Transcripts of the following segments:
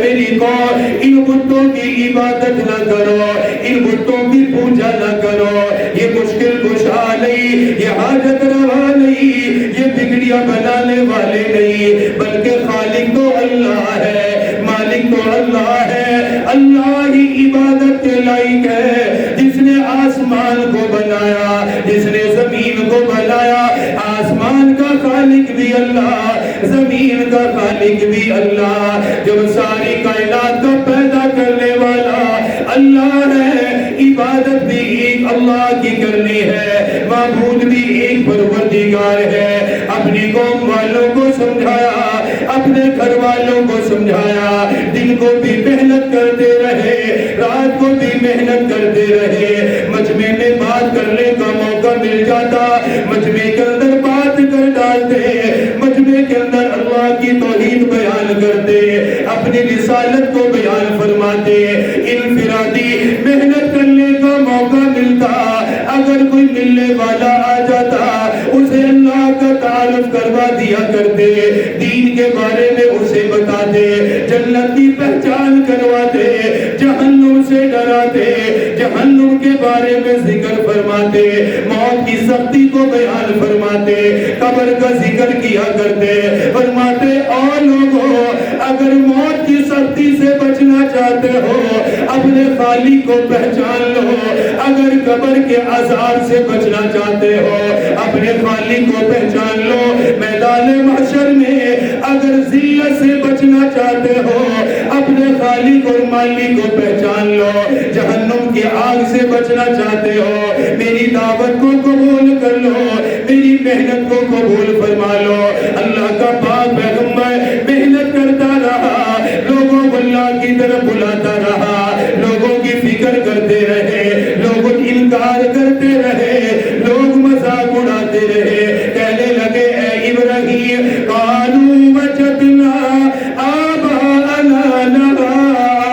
میری قوم ان بتوں کی عبادت نہ کرو، ان بتوں کی پوجا نہ کرو، یہ مشکل کشا نہیں، یہ حاجت روا نہیں، یہ بگڑیاں بنانے والے نہیں، بلکہ خالق تو اللہ ہے، مالک تو اللہ ہے، اللہ ہی عبادت کے لائق ہے، جس نے آسمان کو بنایا، جس نے زمین کو بنایا، آسمان کا خالق بھی اللہ، زمین کا خالق بھی اللہ، جب ساری کائنات کو پیدا کرنے والا اللہ ہے، عبادت بھی ایک اللہ کی کرنی ہے، معبود بھی ایک پروردگار ہے۔ اپنی قوم والوں کو سمجھایا، اپنے گھر والوں کو سمجھایا، دن کو بھی محنت کرتے رہے، رات کو بھی محنت کرتے رہے، مجمع میں بات کرنے کا موقع مل جاتا، مجمع کے اندر بات کر ڈالتے، مجمع کے اندر اللہ کی توحید بیان کرتے، اپنی رسالت کو بیان فرماتے، انفرادی محنت کرنے کا موقع ملتا، اگر کوئی ملنے والا آ جاتا اسے اللہ کا تعارف کروا دیا کرتے، دین کے بارے میں اسے بتاتے، جنت کی پہچان کرواتے، جہنم سے ڈراتے، جہنم کے بارے میں ذکر فرماتے، موت کی سختی کو بیان فرماتے، قبر کا ذکر کیا کرتے، فرماتے اور لوگوں اگر موت کی سختی سے بچنا چاہتے ہو اپنے خالق کو پہچان لو، اگر قبر کے عذاب سے بچنا چاہتے ہو اپنے خالق کو پہچان لو، میدان محشر میں اگر ذلت سے بچنا چاہتے ہو اپنے خالق اور مالک کو پہچان لو، جہنم کی آگ سے بچنا چاہتے ہو میری دعوت کو قبول کر لو، میری محنت کو قبول فرما لو۔ اللہ کا پاک پیغمبر محنت کرتا رہا، لوگوں کو اللہ کی طرف بلاتا رہا، لوگوں کی فکر کرتے رہے، لوگ انکار کرتے رہے، لوگ مذاق اڑاتے رہے، کہنے لگے اے ابراہیم قالوا وجدنا آباءنا لها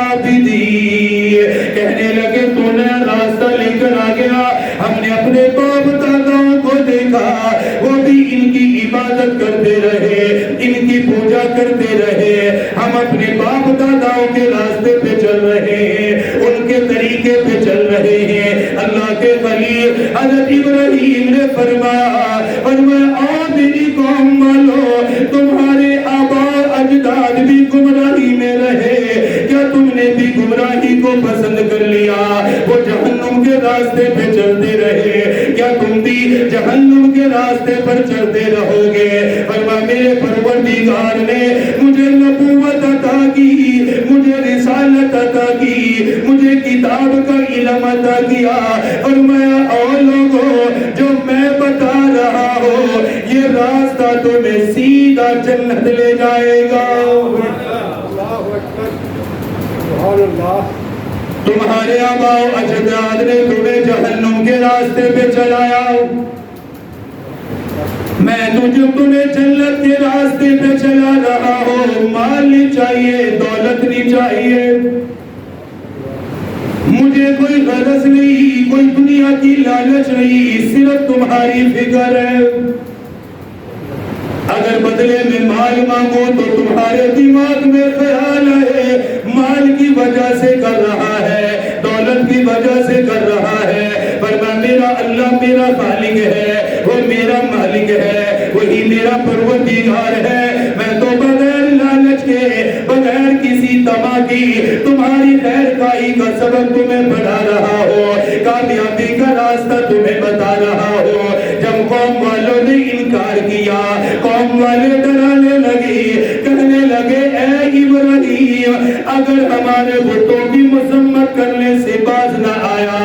عابدین، کہنے لگے تو نے راستہ لے کر آ گیا، ہم نے اپنے باپ داداؤں کو دیکھا وہ بھی ان کی عبادت کرتے رہے، ان کی پوجا کرتے رہے، ہم اپنے باپ داداؤں کے راستے پہ چل رہے ہیں، ان کے طریقے پہ چل رہے ہیں۔ اللہ کے خلیل حضرت ابراہیم نے فرمایا میری قوم والو تمہارے آبا اجداد بھی گمراہی میں رہے، کیا تم نے بھی گمراہی کو پسند کر لیا؟ وہ جہنم کے راستے پہ چلتے رہے، کیا تم بھی جہنم کے راستے پر چلتے رہو گے؟ فرمایا میرے پروردگار نے مجھے نبوت عطا کی، مجھے رسالت عطا کی، مجھے کتاب کا علم عطا کیا، فرمایا اور لوگوں جو میں بتا رہا ہوں یہ راستہ تمہیں سیدھا جنت لے جائے گا۔ تمہارے آبا و اجداد نے تمہیں جہنم کے راستے پہ چلایا، میں تمہیں جنت کے راستے پہ چلا رہا ہوں۔ مال نہیں چاہیے، دولت نہیں چاہیے، مجھے کوئی غرض نہیں، کوئی دنیا کی لالچ نہیں، صرف تمہاری فکر ہے۔ اگر بدلے میں مال مانگو تو تمہارے دماغ میں خیال ہے مال کی وجہ سے کر رہا ہے، دولت کی وجہ سے کر رہا ہے، پر میرا اللہ میرا خالق ہے، وہ میرا مالک ہے، وہی میرا پروردگار ہے، میں تو بغیر لالچ کے، بغیر کسی طمع کی تمہاری خیر خواہی کا سبب تمہیں بڑھا رہا ہو، کامیابی کا راستہ تمہیں بتا رہا ہو۔ جب قوم والوں نے انکار کیا، قوم والے ڈرانے لگے، کہنے لگے اے ابراہیم اگر ہمارے بتوں کی مذمت کرنے سے باز نہ آیا،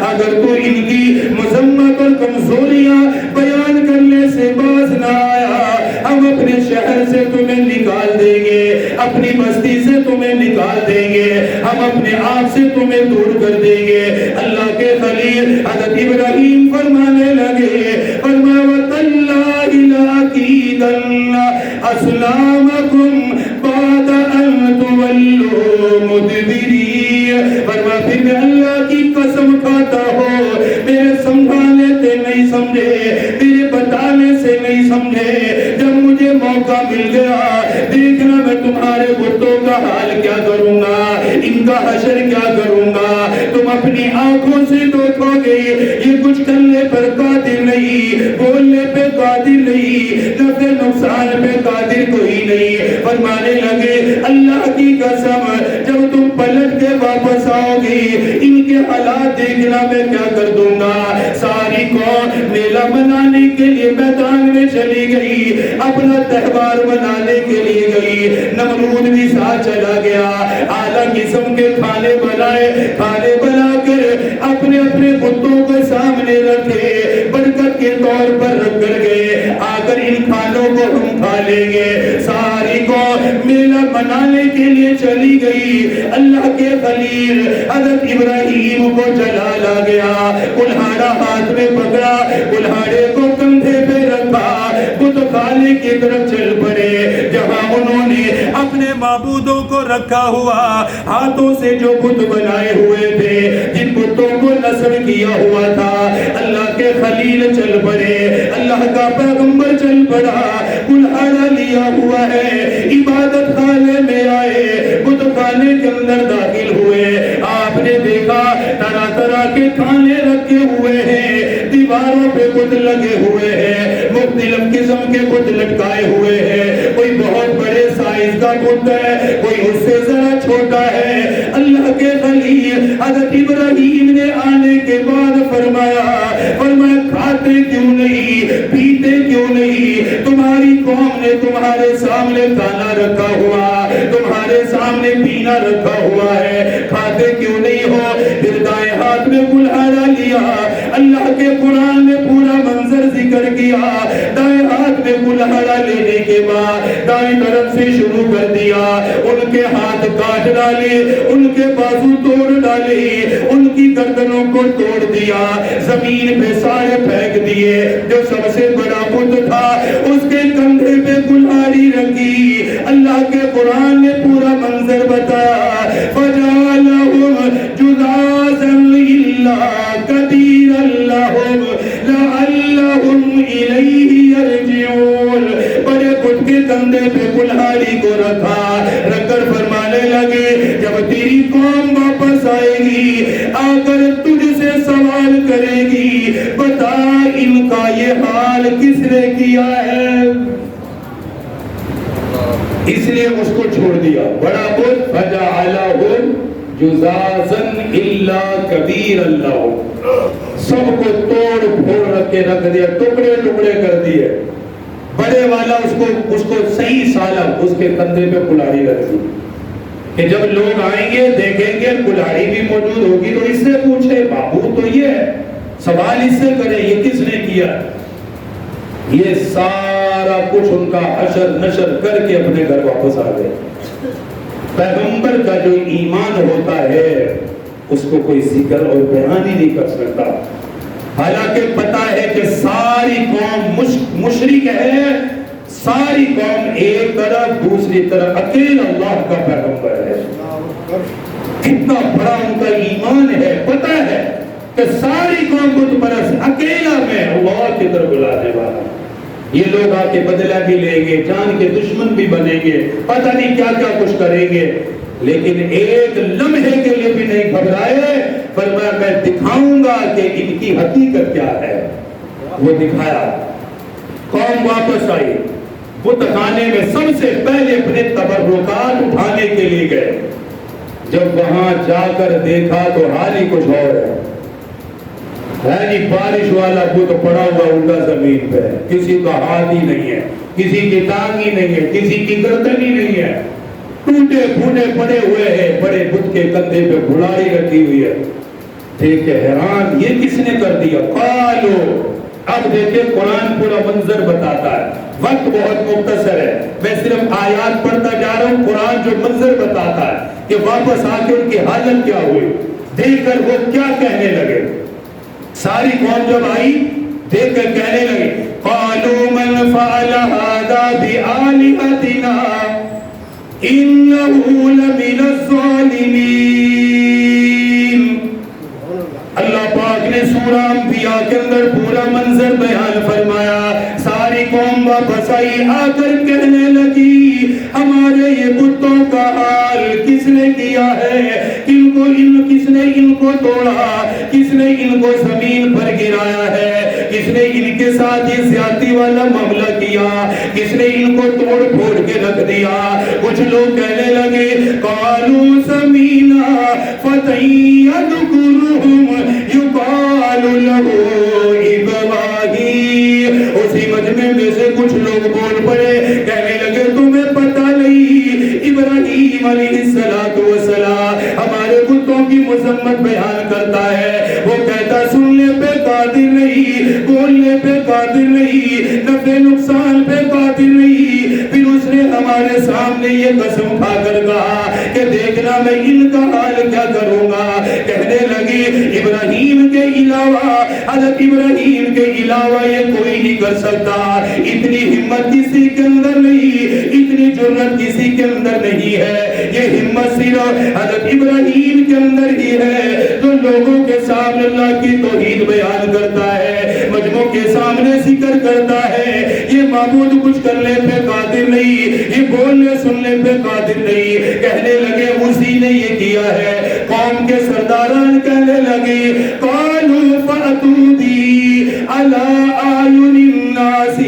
اگر تو ان کی مذمت اور کمزوریاں بیان کرنے سے باز نہ آیا، ہم اپنے شہر سے تمہیں نکال دیں گے، اپنی بستی سے تمہیں نکال دیں گے، ہم اپنے آپ سے تمہیں دور کر دیں گے۔ اللہ کے خلیل حضرت ابراہیم فرمانے لگے، فرمایا وَتَاللَّهِ لَأَكِيدَنَّ أَصْنَامَكُمْ بَعْدَ أَن تُوَلُّوا مُدْبِرِينَ، فرمایا پھر میں اللہ کی قسم کھاتا ہوں میرے سمجھانے سے نہیں سمجھے، میرے بتانے سے نہیں سمجھے، جب مجھے موقع موقع مل گیا، دیکھنا میں تمہارے بتوں کا حال کیا کروں گا، ان کا حشر کیا کروں گا۔ تم اپنی آنکھوں سے دیکھو گے یہ کچھ کرنے پر قادر نہیں، بولنے پہ قادر نہیں، نفع نقصان پہ قادر کوئی نہیں۔ فرمانے لگے اللہ کی قسم جب تم پلٹ کے واپس آؤ گی ان کے حالات دیکھنا میں کیا کر دوں گا۔ ساری قوم میلہ منانے کے لیے میدان میں چلی گئی، اپنا تہوار منانے کے لیے گئی، نمرود بھی ساتھ چلا گیا، اعلیٰ قسم کے کھانے بنائے، کھانے بنا کر اپنے اپنے بتوں کے سامنے رکھے، برکت کے طور پر رکھ کر گئے آ کر ان کھانوں کو ہم کھا لیں گے۔ ساری قوم میلہ منانے کے لیے چلی گئی، اللہ کے خلیل حضرت ابراہیم کو جلال آ گیا، کلہاڑا ہاتھ میں پکڑا، کلہاڑے کو کندھے پہ رکھا، بت خانے کی طرف چل پڑے جہاں انہوں نے اپنے معبودوں کو رکھا ہوا، ہاتھوں سے جو بت بنائے ہوئے تھے، جن بتوں کو نصب کیا ہوا تھا۔ اللہ کے خلیل چل پڑے، اللہ کا پیغمبر چل پڑا، کلہاڑا لیا ہوا ہے، عبادت خانے میں آئے، بت خانے کے اندر داخل ہوئے۔ آپ نے دیکھا طرح طرح کے کھانے رکھے ہوئے ہیں، دیواروں پہ بت لگے ہوئے ہیں، مختلف قسم کے بت لٹکائے ہوئے ہیں، کوئی بہت بڑے سائز کا بت ہے، کوئی اس سے ذرا چھوٹا ہے۔ اللہ کے خلیل حضرت ابراہیم نے آنے کے بعد فرمایا کھاتے کیوں نہیں، پیتے کیوں نہیں؟ تمہاری قوم نے تمہارے سامنے کھانا رکھا ہوا، تمہارے سامنے پینا رکھا ہوا ہے، کھاتے کیوں نہیں ہو؟ پھر دائیں ہاتھ میں کلہاڑا لیا، اللہ کے قرآن نے پورا منظر ذکر کیا، دائیں ہاتھ میں کلہاڑا لینے کے بعد دائیں طرف سے شروع کر دیا، ان کے ہاتھ کاٹ ڈالے، ان کے بازو توڑ ڈالے، ان کی گردنوں کو توڑ دیا، زمین پہ سارے پھینک دیے۔ جو سب سے بڑا بت تھا اس کے کندھے پہ کلہاڑی رکھی، اللہ کے قرآن نے پورا منظر بتایا، فَجَعَلَهُمْ جُذَاذًا إِلَّا كَبِيرًا لَهُمْ لَعَلَّهُمْ إِلَيْهِ يَرْجِعُونَ۔ بڑے بت کے کندھے پہ کلہاڑی کو رکھا، رکھ کر فرمانے لگے جب تیری قوم واپس آئے گی، آ کر تجھ سے سوال کرے گی، بتا ان کا یہ حال کس نے کیا ہے؟ اس لیے اس کو چھوڑ دیا، بڑا بت فَجَعَلَهُمْ جُذَاذًا إِلَّا كَبِيرًا لَهُمْ، سب کو توڑ پھوڑ رکھ کے رکھ دیا، ٹکڑے ٹکڑے کر دیے۔ بڑے والا اس کو صحیح سالہ اس کے کندھے پہ کلہاڑی رکھ دی کہ جب لوگ آئیں گے دیکھیں گے کلہاڑی بھی موجود ہوگی تو اس سے پوچھے بابو تو یہ ہے، سوال اس سے کرے یہ کس نے کیا؟ یہ سارا کچھ ان کا حشر نشر کر کے اپنے گھر واپس آ گئے۔ پیغمبر کا جو ایمان ہوتا ہے اس کو کوئی ذکر اور بیان ہی نہیں کر سکتا، حالانکہ پتا ہے کہ ساری قوم مشرک ہے، ساری قوم ایک طرف دوسری طرف، اکیلا اللہ کا پیغمبر ہے۔ کتنا بڑا ان کا ایمان ہے، پتا ہے کہ ساری قوم بت پرست، اکیلا میں اللہ کی طرف بلانے والا۔ یہ لوگ آ کے بدلہ بھی لیں گے، جان کے دشمن بھی بنیں گے، پتہ نہیں کیا کیا کچھ کریں گے، لیکن ایک لمحے کے لیے بھی نہیں گھبرائے، فرمایا میں دکھاؤں گا کہ ان کی حقیقت کیا ہے۔ وہ دکھایا، قوم واپس آئی، بت خانے میں سب سے پہلے اپنے تبرکات اٹھانے کے لیے گئے، جب وہاں جا کر دیکھا تو حال ہی کچھ اور ہے، یعنی بارش والا بت پڑا ہوا الٹا زمین پہ، کسی کا ہاتھ ہی نہیں ہے، کسی کی ٹانگ ہی نہیں ہے، کسی کی گردن ہی نہیں ہے، ٹوٹے پھوٹے پڑے ہوئے ہیں، بڑے بت کے کندھے پہ کھلاڑی رکھی ہوئی ہے۔ دیکھ کے حیران یہ کس نے کر دیا؟ قالو، اب دیکھیں قرآن پورا منظر بتاتا ہے، وقت بہت مختصر ہے، میں صرف آیات پڑھتا جا رہا ہوں، قرآن جو منظر بتاتا ہے کہ واپس آ کے ان کی حالت کیا ہوئی، دیکھ کر وہ کیا کہنے لگے۔ ساری قوم جب آئی دیکھ کر کہنے لگے قالوا من فعل هذا بآلهتنا انه لمن الظالمین۔ اللہ پاک نے سورہ انبیاء کے اندر پورا منظر بیان فرمایا، ساری قوم واپس آئی، آ کر کہنے کس نے کیا ہے؟ کس نے ان کو توڑا؟ کس نے ان کو زمین پر گرایا ہے؟ کس نے ان کے ساتھ یہ زیادتی والا معاملہ کیا؟ کس نے ان کو توڑ پھوڑ کے رکھ دیا؟ کچھ لوگ کہنے لگے قالوا سمینا فتى يذكرهم يقال له ابراہیم۔ اسی مجمع میں سے کچھ لوگ بول پڑے، کہنے لگے تمہیں پتہ نہیں ابراہیم علیہ السلام ہمارے بتوں کی مذمت بیان کرتا ہے، وہ کہتا سننے پہ قادر نہیں، بولنے پہ قادر نہیں، نفع نقصان پہ قادر نہیں۔ پھر اس نے ہمارے سامنے یہ قسم کھا کر کہا کہ دیکھنا میں ان کا حال کیا کروں گا۔ کہنے لگی ابراہیم کے علاوہ، حضرت ابراہیم کے علاوہ یہ کوئی نہیں کر سکتا، اتنی ہمت کسی کے اندر نہیں، اتنی جرأت کسی کے اندر نہیں ہے، یہ ہمت صرف حضرت ابراہیم کے اندر ہی ہے جو لوگوں کے سامنے اللہ کی توحید بیان کرتا ہے، مجموع کے سامنے ذکر کرتا ہے، یہ معبود کچھ کرنے پہ قادر نہیں، یہ بولنے سننے پہ قادر نہیں۔ کہنے لگے اسی نے یہ کیا ہے۔ قوم کے سرداران کہنے لگے قالوا فأتوا بی علی اعین الناس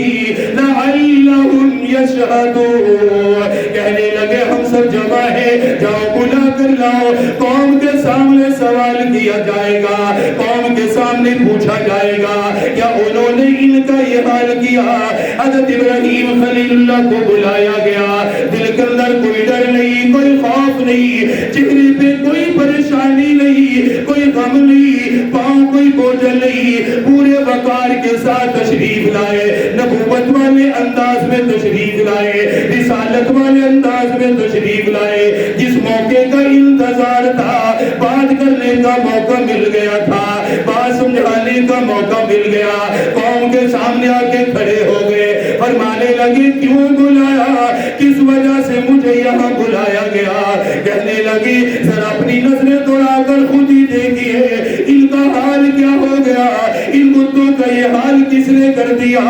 لعلہم یشہدون۔ کہنے لگے ہم سب جمع ہے، جاؤ بلا کر لاؤ، قوم کے سامنے سوال کیا جائے گا، قوم کے سامنے پوچھا جائے گا کیا انہوں نے ان کا یہ حال کیا۔ حضرت ابراہیم خلیل اللہ کو بلایا گیا، دل کے اندر کوئی ڈر نہیں، کوئی خوف نہیں، چہرے پہ کوئی پریشانی نہیں، کوئی غم نہیں، پاؤں کوئی بوجھ نہیں، پورے وقار کے ساتھ تشریف لائے، نبوت والے انداز میں تشریف لائے، رسالت والے انداز میں تشریف لائے۔ جس موقع کا انتظار تھا، بات کرنے کا موقع مل گیا تھا، بات سمجھانے کا موقع مل گیا، قوم کے سامنے آ کے کھڑے ہو گئے، فرمانے لگے کیوں بلایا، کس وجہ سے مجھے یہاں بلایا گیا۔ کہنے لگی ذرا اپنی نظریں دوڑا کر خود ہی دیکھیے ان کا حال کیا ہو گیا، ان بتوں کا یہ حال کس نے کر دیا،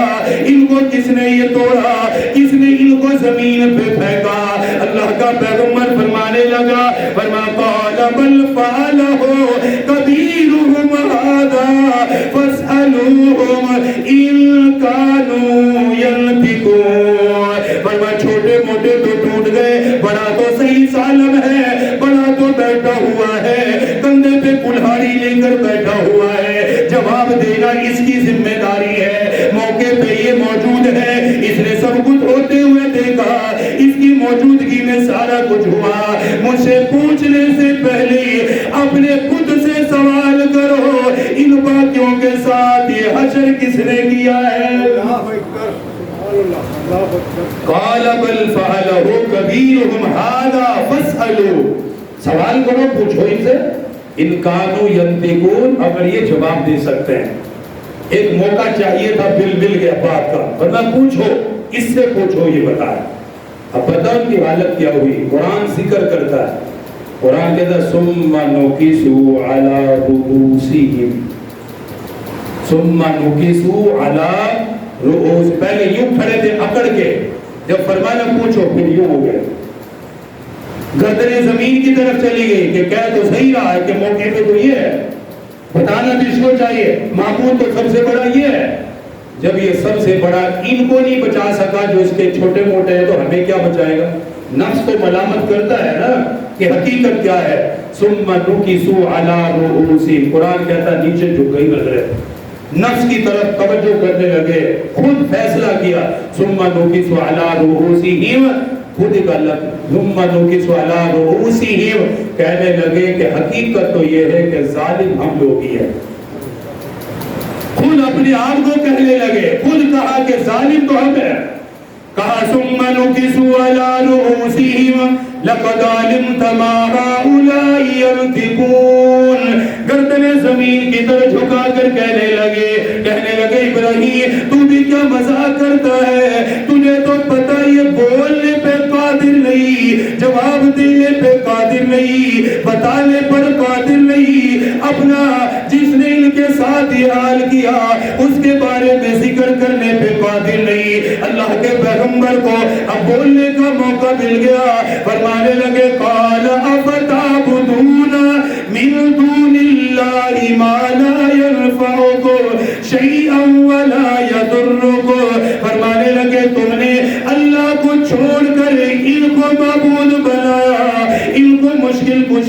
ان کو کس نے یہ توڑا، کس نے ان کو زمین پہ پھینکا۔ اللہ کا پیغمبر فرمانے لگا، قال بل فعلہ کبیرہم ھذا فاسألوہم ان کانوا ینطقون۔ فرمایا چھوٹے موٹے تو ٹوٹ گئے، بڑا تو صحیح سالم ہے، بڑا تو بیٹھا ہوا ہے، کندھے پہ کلہاڑی لے کر بیٹھا ہوا ہے، جواب دینا اس کی ذمہ داری ہے۔ موقع پہ یہ موجود ہے، اس نے سب کچھ ہوتے ہوئے دیکھا، اس کی موجودگی میں سارا کچھ ہوا۔ مجھ سے پوچھنے سے پہلے اپنے خود سے سوال کرو ان باقیوں کے ساتھ یہ حشر کس نے کیا ہے۔ قال بل فعلہ کبیرہم ھذا فاسألوا۔ سوال کرو، پوچھو ان سے، ان کانوا ینطقون، اگر یہ جواب دے سکتے ہیں۔ ایک موقع چاہیے تھا، مل گیا بات کا، ورنہ پوچھو، اس سے پوچھو یہ بتائے۔ اب پتہ ان کی حالت کیا ہوئی، قرآن ذکر کرتا ہے، قرآن کہتا ہے ثم نکسوا علی رؤوسہم، ثم نکسوا علی رؤوس، پہلے یوں کھڑے تھے اکڑ کے، جب فرمایا پوچھو پھر یوں ہو گئے، گردنیں زمین کی طرف چلی گئی کہ کہہ تو صحیح رہا ہے کہ موقع پہ تو یہ ہے، بتانا تو اس کو چاہیے، معبود تو سب سے بڑا یہ ہے۔ جب یہ سب سے بڑا ان کو نہیں بچا سکا جو اس کے چھوٹے موٹے ہیں، تو ہمیں کیا بچائے گا؟ نفس تو ملامت کرتا ہے نا کہ حقیقت کیا ہے۔ ثم نکسوا علی رؤوسہم، قرآن کہتا ہے نیچے جھک گئی نظریں، نفس کی طرف توجہ کرنے لگے، خود فیصلہ کیا۔ ثم نکسوا علی رؤوسہم، خود ایک اللہ ثم نکسوا علی رؤوسہم، کہنے لگے کہ حقیقت تو یہ ہے کہ ظالم ہم لوگ ہی ہیں۔ خود اپنے آپ کو کہنے لگے، خود کہا کہ ظالم تو ہم ہیں۔ کہا ثم نکسوا علی رؤوسہم لقد علمت ما هؤلاء ينطقون، گردنیں زمین کی طرف جھکا کر کہنے لگے ابراہیم تو بھی کیا مذاق کرتا ہے، تجھے تو پتہ یہ بولنے پہ قادر نہیں، جواب دینے پہ قادر نہیں، بتانے پر قادر نہیں، اپنا جس نے ان کے ساتھ یہ حال کیا اس کے بارے میں ذکر کرنے پہ قادر نہیں۔ اللہ کے پیغمبر کو اب بولنے کا موقع مل گیا، فرمانے لگے قال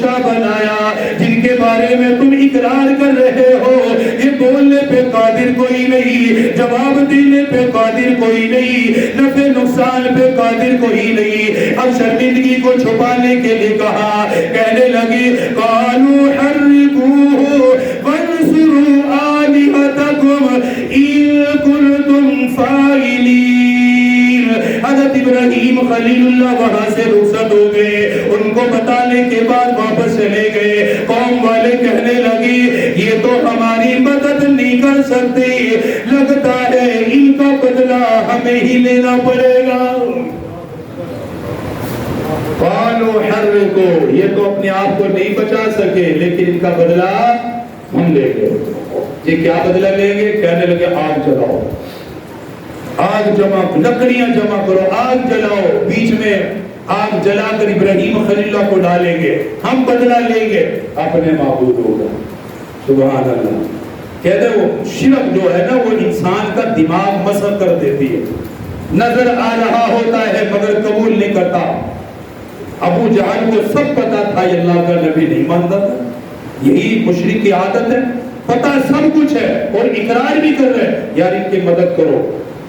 بادشاہ بنایا، جن کے بارے میں تم اقرار کر رہے ہو یہ بولنے پہ قادر کوئی نہیں، جواب دینے پہ قادر کوئی نہیں، نفع نقصان پہ قادر کوئی نہیں۔ اب شرمندگی کو چھپانے کے لیے کہا، کہنے لگی قالوا حرقوه وانصروا آلهتكم إن كنتم فاعلين۔ حضرت ابراہیم خلیل اللہ وہاں سے رخصت ہو گئے، ان کو بتانے کے بعد واپس چلے گئے۔ قوم والے کہنے لگی یہ تو ہماری مدد نہیں کر سکتے، لگتا ہے ان کا بدلہ ہمیں ہی لینا پڑے گا۔ قالوا حرقوا، یہ تو اپنے آپ کو نہیں بچا سکے لیکن ان کا بدلہ ہم لیں گے۔ یہ کیا بدلہ لیں گے؟ کہنے لگے آگ جلاؤ، آگ جمع، لکڑیاں جمع کرو، آگ جلاؤ، بیچ میں آگ جلا کر ابراہیم خلیل اللہ کو ڈالیں گے، ہم بدلہ لیں گے، اپنے معبود ہوگا۔ سبحان اللہ۔ کہتے ہیں وہ شرک جو ہے نا وہ انسان کا دماغ مسخ کر دیتی ہے، نظر آ رہا ہوتا ہے مگر قبول نہیں کرتا۔ ابو جہل کو سب پتا تھا یہ اللہ کا نبی نہیں مانتا تھا، یہی مشرک کی عادت ہے، پتا سب کچھ ہے اور اقرار بھی کر رہے ہیں یار ان کی مدد کرو،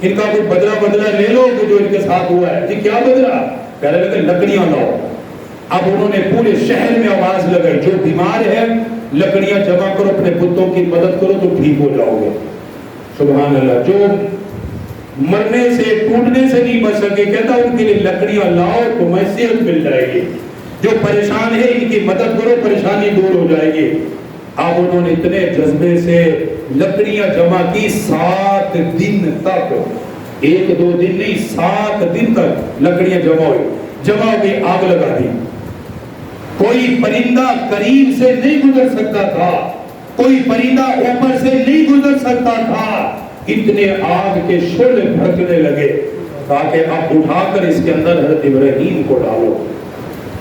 ان کا کوئی بدلہ لے لو جو ان کے ساتھ ہوا ہے۔ جی کیا بدلہ؟ کہنے لگے لکڑیاں لاؤ۔ اب انہوں نے پورے شہر میں آواز لگائی جو بیمار ہے لکڑیاں جمع کرو، اپنے بتوں کی مدد کرو تو ٹھیک ہو جاؤ گے۔ سبحان اللہ۔ جو مرنے سے ٹوٹنے سے نہیں بچ سکے کہتا ان کے لیے لکڑیاں لاؤ تو میں صحت مل جائے گی، جو پریشان ہے ان کی مدد کرو پریشانی دور ہو جائے گی۔ اب انہوں نے اتنے جذبے سے لکڑیاں جمع کی، 7 دن تک، 1-2 دن نہیں 7 دن تک لکڑیاں جمع ہو گئی، آگ لگا دی۔ کوئی پرندہ قریب سے نہیں گزر سکتا تھا، کوئی پرندہ اوپر سے نہیں گزر سکتا تھا، اتنے آگ کے شعلے بھڑکنے لگے۔ تاکہ اب اٹھا کر اس کے اندر حضرت ابراہیم کو ڈالو۔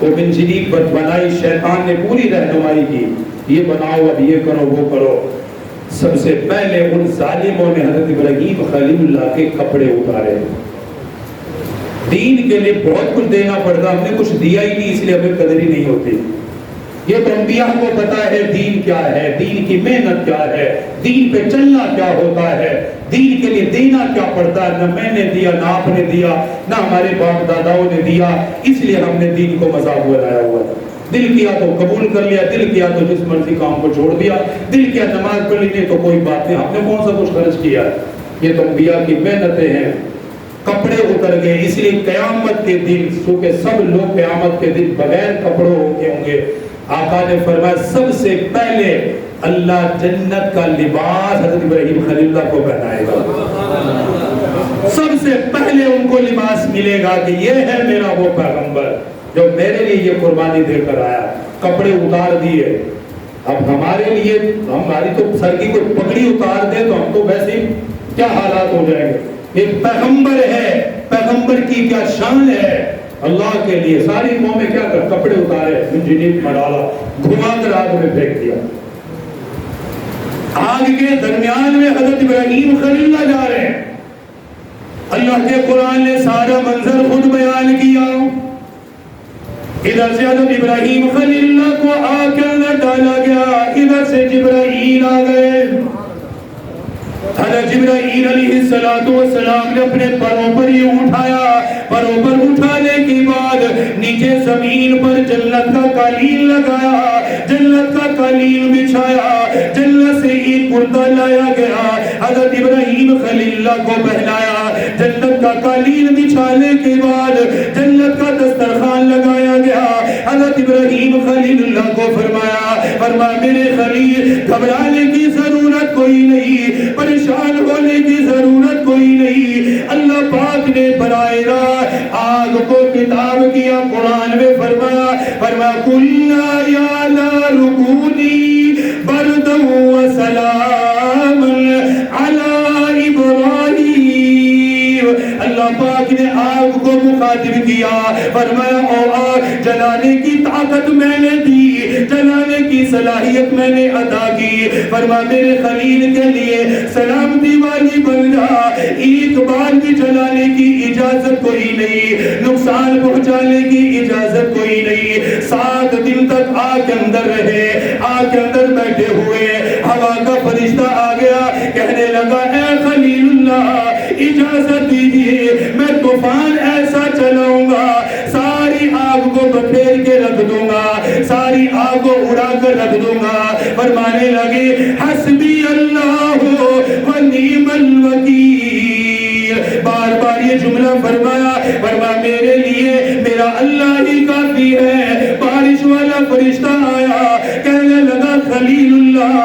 وہ منجنیق بنائی، شیطان نے پوری رہنمائی کی، یہ بناؤ، اب یہ کرو، وہ کرو۔ سب سے پہلے ان ظالموں نے حضرت ابراہیم خلیل اللہ کے کپڑے اتارے۔ دین کے لیے بہت کچھ دینا پڑتا، ہم نے کچھ دیا ہی نہیں اس لیے ہمیں قدر ہی نہیں ہوتی۔ یہ تو انبیاء کو پتا ہے دین کیا ہے، دین کی محنت کیا ہے، دین پہ چلنا کیا ہوتا ہے، دین کے لیے دینا کیا پڑتا ہے۔ نہ میں نے دیا، نہ آپ نے دیا، نہ ہمارے باپ داداؤں نے دیا، اس لیے ہم نے دین کو مذاق بنایا ہوا ہے۔ دل کیا تو قبول کر لیا، دل کیا تو جس مرضی کام کو چھوڑ دیا، دل کیا نماز پڑھ لی تو کوئی بات نہیں، ہم نے کون سا کچھ خرچ کیا ہے۔ یہ تو انبیاء کی محنتیں ہیں۔ کپڑے اتر گئے، اس لیے قیامت کے دن، کیونکہ سب لوگ قیامت کے دن بغیر کپڑوں کے ہوں گے، آقا نے فرمایا سب سے پہلے اللہ جنت کا لباس حضرت ابراہیم خلیل اللہ کو پہنائے گا۔ سب سے پہلے ان کو لباس ملے گا کہ یہ ہے میرا وہ پیغمبر جو میرے لیے یہ قربانی دے کر آیا۔ کپڑے اتار دیے، اب ہمارے لیے، ہماری تو سر کی کوئی پگڑی اتار دے تو ہم تو ویسے ہی کیا حالات ہو جائیں گے۔ ایک پیغمبر ہے، پیغمبر کی کیا شان ہے، اللہ کے لیے ساری قومیں کیا کر کپڑے اتارے، منجنیق میں ڈالا، گھما کر آگ میں پھینک دیا۔ آگ کے درمیان میں حضرت ابراہیم خلیل اللہ جا رہے ہیں۔ اللہ کے قرآن نے سارا منظر خود بیان کیا۔ ادھر سے حضرت ابراہیم خلیل اللہ کو آگ کے اندر ڈالا گیا، ادھر سے جبرائیل آ گئے۔ حضرت جبرائیل علیہ السلام نے اپنے پروں پر یہ اٹھایا، پروں پر اٹھانے کے بعد نیچے زمین پر جنت کا قالین لگایا، جنت کا قالین بچھایا، جنت سے ایک کرتا لایا گیا، حضرت ابراہیم خلیل اللہ کو پہنایا۔ جنت کا قالین بچھانے کے بعد جنت کا دسترخوان لگایا گیا، حضرت ابراہیم خلیل اللہ کو فرمایا میرے خلیل گھبرانے کی ضرورت کوئی نہیں، پریشان ہونے کی ضرورت کوئی نہیں۔ اللہ پاک نے براہ راست آگ کو کتاب کیا، قرآن میں فرمایا قُلْنَا يَا نَارُ كُونِي بَرْدًا وَسَلَامًا عَلَىٰ إِبْرَاهِيمَ۔ اللہ پاک نے آگ کو مخاطب کیا، فرمایا او آگ جلانے کی طاقت میں نے دی، جلانے کی صلاحیت میں نے عطا کی، فرما میرے خلیل کے لیے سلامتی والی بن جا، ایک بار بھی جلانے کی اجازت کوئی نہیں، نقصان پہنچانے کی اجازت کوئی نہیں۔ 7 دن تک آگ کے ہوا کو اڑا کر رکھ دوں گا. فرمانے لگے حسبی اللہ و نعم الوکیل. بار بار یہ جملہ فرمایا میرے لیے میرا اللہ ہی کافی ہے. بارش والا فرشتہ آیا کہنے لگا خلیل اللہ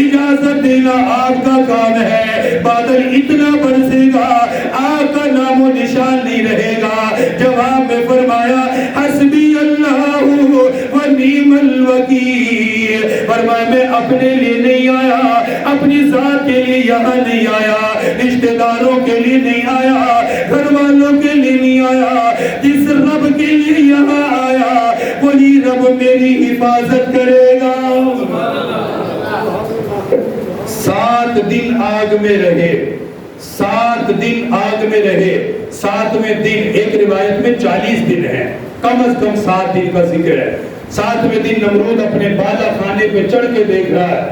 اجازت دینا آپ کا کام ہے. بادل اتنا برسے گا آپ کا نام و نشان نہیں رہے گا. جواب میں فرمایا حسبی اللہ و نعم الوکیل. فرمایا میں اپنے لیے نہیں آیا, اپنی ذات کے لیے یہاں نہیں آیا, رشتہ داروں کے لیے نہیں آیا, گھر والوں کے لیے نہیں آیا. جس رب کے لیے یہاں آیا وہی رب میری حفاظت کرے گا. 7 دن آگ میں رہے, 7 دن آگ میں رہے. 7ویں دن ایک روایت میں 40 دن ہے, کم از کم 7 دن کا ذکر ہے. 7ویں دن نمرود اپنے بالا خانے پہ چڑھ کے دیکھ رہا ہے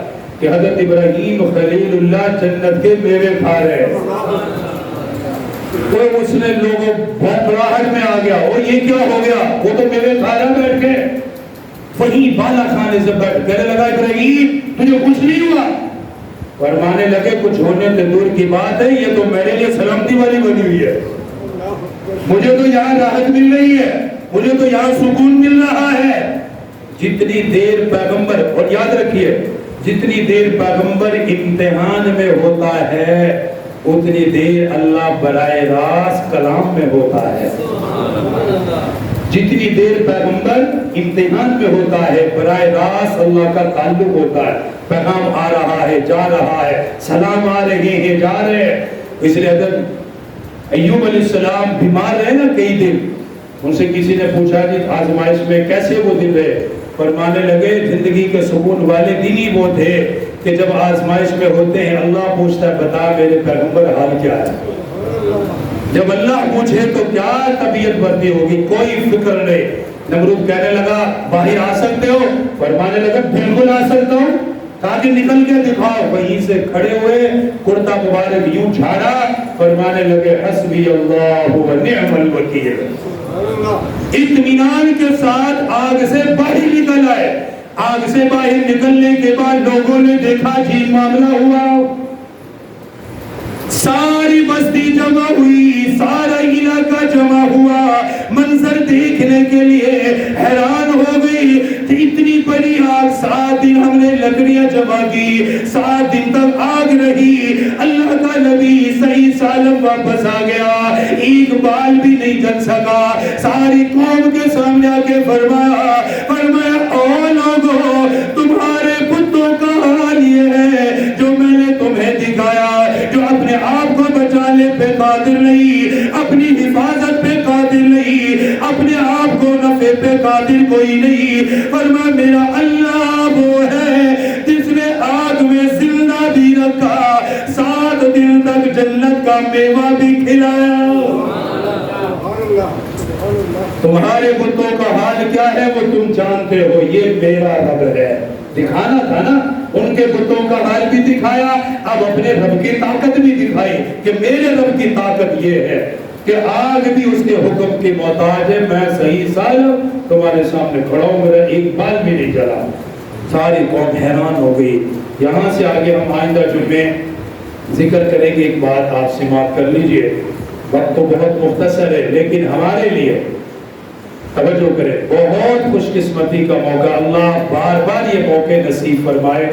کہ حضرت ابراہیم خلیل اللہ جنت کے میوے کھا رہے ہیں. تو اس نے لوگوں بھڑبڑاہٹ میں آ گیا, اور یہ کیا ہو گیا, وہ تو میوے کھا رہا بیٹھ کے. وہیں بالا خانے سے بیٹھ کہنے لگا ابراہیم تجھے کچھ نہیں ہوا. فرمانے لگے کچھ ہونے سے دور کی بات ہے, یہ تو میرے لیے سلامتی والی بنی ہوئی ہے. مجھے تو یہاں راحت مل رہی ہے, مجھے تو یہاں سکون مل رہا ہے. جتنی دیر پیغمبر, اور یاد رکھیے جتنی دیر پیغمبر امتحان میں ہوتا ہے اتنی دیر اللہ براہ راست کلام میں ہوتا ہے. جتنی دیر پیغمبر امتحان میں ہوتا ہے براہ راست اللہ کا تعلق ہوتا ہے. پیغام آ رہا ہے, جا رہا ہے, سلام آ رہے ہیں, جا رہے ہیں. اس لیے حضرت ایوب علیہ السلام بیمار رہے نا کئی دن, ان سے کسی نے پوچھا جی آزمائش میں کیسے وہ دن رہے. فرمانے لگے زندگی کے سکون والے دن ہی وہ تھے کہ جب آزمائش میں ہوتے ہیں اللہ پوچھتا ہے بتا میرے پیغمبر حال کیا ہے. جب اللہ پوچھے تو کیا طبیعت بڑھتی ہوگی, کوئی فکر نہیں. نمرود کہنے لگا باہر آ سکتے ہو؟ فرمانے لگا بالکل آ سکتا ہوں. کہا کہ نکل کے دکھاؤ. وہیں سے کھڑے ہوئے, کرتا مبارک یوں جھاڑا, فرمانے لگے حسبی اللہ و نعم الوکیل. اطمینان کے ساتھ آگ سے باہر نکل آئے. آگ سے باہر نکلنے کے بعد لوگوں نے دیکھا جی معاملہ ہوا. ساری بستی جمع ہوئی, سارا علاقہ جمع ہوا, منظر دیکھنے کے لیے حیران ہو گئی. اتنی بڑی آگ, 7 دن ہم نے لکڑیاں جمع کی, 7 دن تک آگ رہی. اللہ کا نبی صحیح سالم واپس آ گیا, ایک بال بھی نہیں جل سکا. ساری قوم کے سامنے آ کے فرمایا او لوگوں تمہارے بتوں کا حال یہ ہے جو میں نے تمہیں دکھایا, جو اپنے آپ کو بچانے پہ قادر نہیں, اپنی حفاظت پہ قادر نہیں, اپنے آپ کو نفع پہ قادر کوئی نہیں. فرمایا میرا اللہ وہ ہے جس نے آگ میں زندہ بھی رکھا, 7 دن تک جنت کا میوہ بھی کھلایا. تمہارے بتوں کا حال کیا ہے وہ تم جانتے ہو, یہ میرا رب ہے. دکھانا تھا نا, ان کے بتوں کا حال بھی دکھایا, اب اپنے رب کی طاقت بھی دکھائی کہ میرے رب کی طاقت یہ ہے کہ آگ بھی اس کے حکم کی محتاج ہے. میں صحیح سالم تمہارے سامنے کھڑا ہوں, میرا ایک بال بھی نہیں جلا. ساری قوم حیران ہو گئی. یہاں سے آگے ہم آئندہ جمعے ذکر کریں گے. ایک بات آپ سماعت کر لیجئے, وقت تو بہت مختصر ہے لیکن ہمارے لیے توجہ کریں, بہت خوش قسمتی کا موقع. اللہ بار بار یہ موقع نصیب فرمائے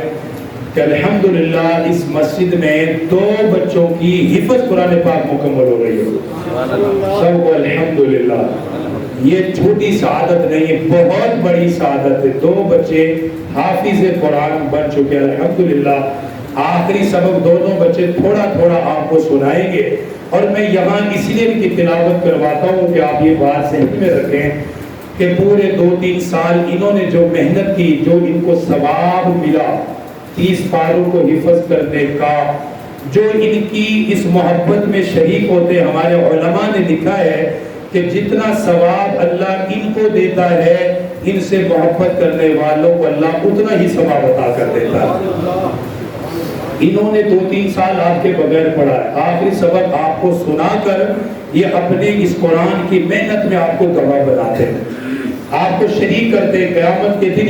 کہ الحمدللہ اس مسجد میں 2 بچوں کی حفظ قرآن پاک مکمل ہو رہی ہے. سب کو الحمدللہ. یہ چھوٹی سعادت نہیں ہے, بہت بڑی سعادت ہے. 2 بچے حافظ قرآن بن چکے الحمدللہ. آخری سبق دونوں بچے تھوڑا تھوڑا آپ کو سنائیں گے, اور میں یہاں اس لیے ان کی تلاوت کرواتا ہوں کہ آپ یہ بات ذہن میں رکھیں کہ پورے 2-3 سال انہوں نے جو محنت کی, جو ان کو ثواب ملا 30 پاروں کو حفظ کرنے کا, جو ان کی اس محبت میں شریک ہوتے. ہمارے علماء نے لکھا ہے کہ جتنا ثواب اللہ ان کو دیتا ہے, ان سے محبت کرنے والوں کو اللہ اتنا ہی ثواب عطا کر دیتا ہے. انہوں نے 2-3 سال آپ کے بغیر پڑھا ہے, آخری سبق آپ کو سنا کر یہ اپنے اس قرآن کی محنت میں آپ کو گواہ بناتے ہیں, آپ کو شریک کرتے. قیامت کے دن